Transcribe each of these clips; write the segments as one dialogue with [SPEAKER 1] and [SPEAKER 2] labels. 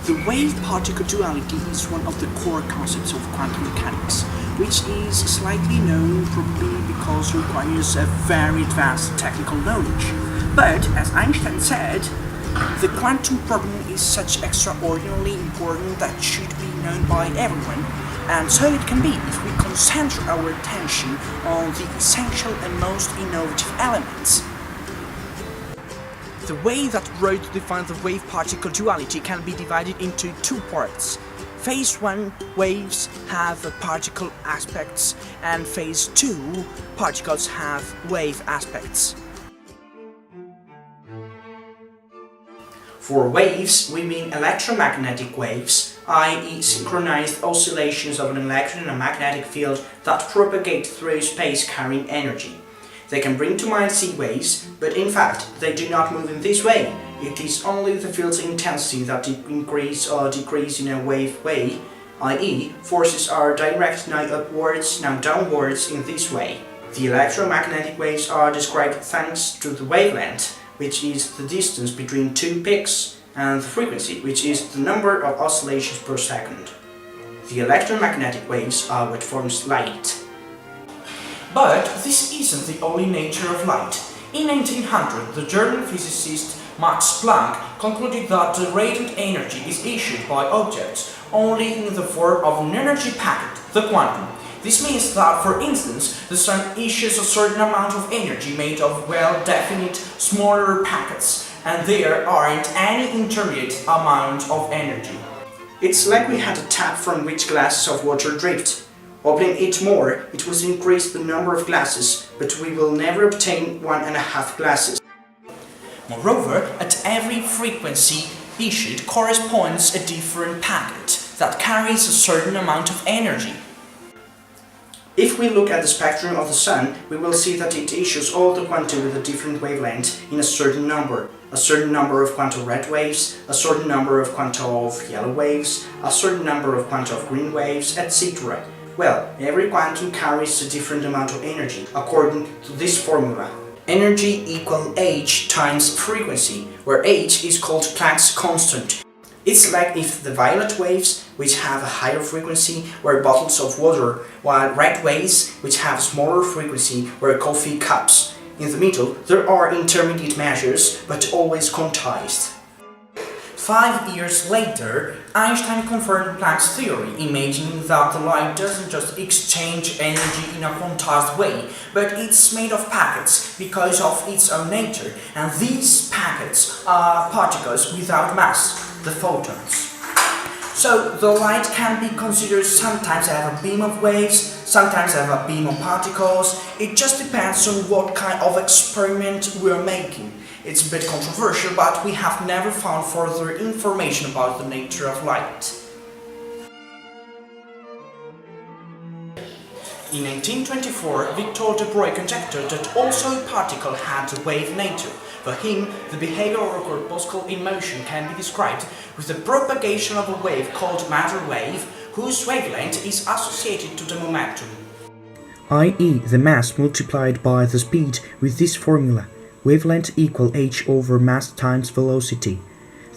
[SPEAKER 1] The wave-particle duality is one of the core concepts of quantum mechanics, which is slightly known probably because it requires a very advanced technical knowledge. But, as Einstein said, the quantum problem is such extraordinarily important that it should be known by everyone, and so it can be if we concentrate our attention on the essential and most innovative elements. The way that Rho defines the wave-particle duality can be divided into two parts. Phase 1 waves have particle aspects, and Phase 2 particles have wave aspects. For waves, we mean electromagnetic waves, i.e. synchronized oscillations of an electron in a magnetic field that propagate through space carrying energy. They can bring to mind C waves, but in fact they do not move in this way. It is only the field's intensity that increase or decrease in a wave way, i.e. forces are directed now upwards, now downwards in this way. The electromagnetic waves are described thanks to the wavelength, which is the distance between two peaks, and the frequency, which is the number of oscillations per second. The electromagnetic waves are what forms light. But this isn't the only nature of light. In 1900, the German physicist Max Planck concluded that the radiant energy is issued by objects only in the form of an energy packet, the quantum. This means that, for instance, the Sun issues a certain amount of energy made of well-defined, smaller packets, and there aren't any intermediate amount of energy. It's like we had a tap from which glasses of water dripped. Opening it more, it will increase the number of glasses, but we will never obtain 1.5 glasses. Moreover, at every frequency issued corresponds a different packet that carries a certain amount of energy. If we look at the spectrum of the Sun, we will see that it issues all the quanta with a different wavelength in a certain number of quanta red waves, a certain number of quanta of yellow waves, a certain number of quanta of green waves, etc. Well, every quantum carries a different amount of energy, according to this formula. Energy equals h times frequency, where h is called Planck's constant. It's like if the violet waves, which have a higher frequency, were bottles of water, while red waves, which have a smaller frequency, were coffee cups. In the middle, there are intermediate measures, but always quantized. 5 years later, Einstein confirmed Planck's theory, imagining that the light doesn't just exchange energy in a quantized way, but it's made of packets because of its own nature, and these packets are particles without mass, the photons. So the light can be considered sometimes as a beam of waves, sometimes as a beam of particles. It just depends on what kind of experiment we're making. It's a bit controversial, but we have never found further information about the nature of light. In 1824, Victor de Broglie conjectured that also a particle had a wave nature. For him, the behavior of a corpuscle in motion can be described with the propagation of a wave called matter wave, whose wavelength is associated to the momentum,
[SPEAKER 2] i.e. the mass multiplied by the speed with this formula. Wavelength equal h over mass times velocity.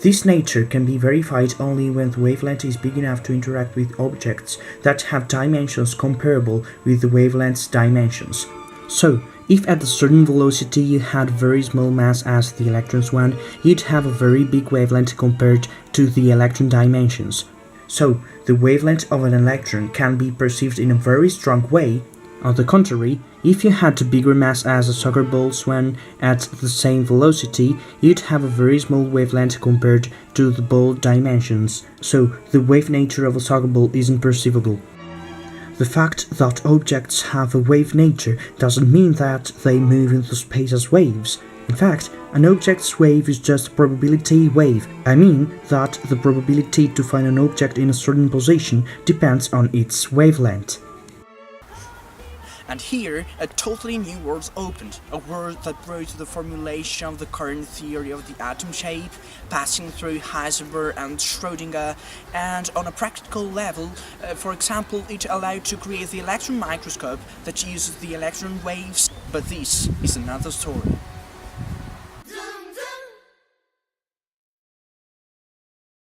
[SPEAKER 2] This nature can be verified only when the wavelength is big enough to interact with objects that have dimensions comparable with the wavelength's dimensions. So, if at a certain velocity you had very small mass as the electron's one, you'd have a very big wavelength compared to the electron dimensions. So, the wavelength of an electron can be perceived in a very strong way. On the contrary, if you had a bigger mass as a soccer ball's one at the same velocity, you'd have a very small wavelength compared to the ball dimensions, so the wave nature of a soccer ball isn't perceivable. The fact that objects have a wave nature doesn't mean that they move into space as waves. In fact, an object's wave is just a probability wave. I mean that the probability to find an object in a certain position depends on its wavelength.
[SPEAKER 1] And here, a totally new world opened, a world that brought the formulation of the current theory of the atom shape, passing through Heisenberg and Schrödinger, and on a practical level, for example, it allowed to create the electron microscope that uses the electron waves, but this is another story.